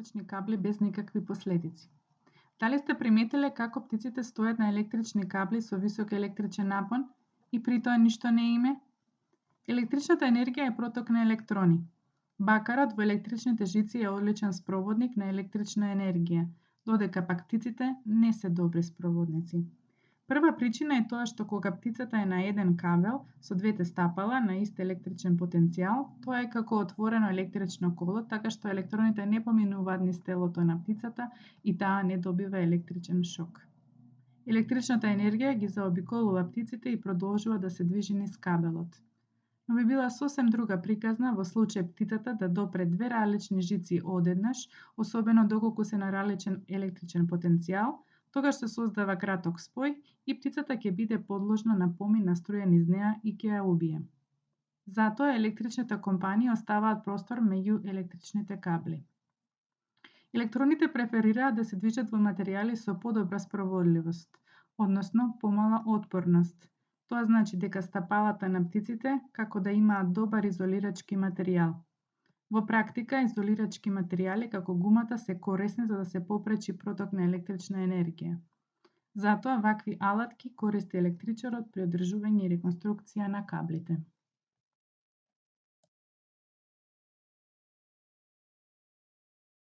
електрични кабли без никакви последици. Дали сте приметиле како птиците стојат на електрични кабли со висок електричен напон и при тоа ништо не име? Електричната енергија е проток на електрони. Бакарот во електричните жици е одличен спроводник на електрична енергија, додека пак птиците не се добри спроводници. Прва причина е тоа што кога птицата е на еден кабел со двете стапала на ист електричен потенцијал, тоа е како отворено електрично коло, така што електроните не поминуваат низ телото на птицата и таа не добива електричен шок. Електричната енергија ги заобиколува птиците и продолжува да се движи низ кабелот. Но би била сосем друга приказна во случај птицата да допре две различни жици одеднаш, особено доколку се на различен електричен потенцијал, тогаш се создава краток спој и птицата ќе биде подложна на помин на струја низ неа и ќе ја убие. Затоа електричните компании оставаат простор меѓу електричните кабли. Електроните преферираат да се движат во материјали со подобра спроводливост, односно помала отпорност. Тоа значи дека стапалата на птиците како да имаат добар изолирачки материјал. Во практика, изолирачки материјали како гумата се корисни за да се попречи проток на електрична енергија. Затоа вакви алатки користи електричарот при одржување и реконструкција на каблите.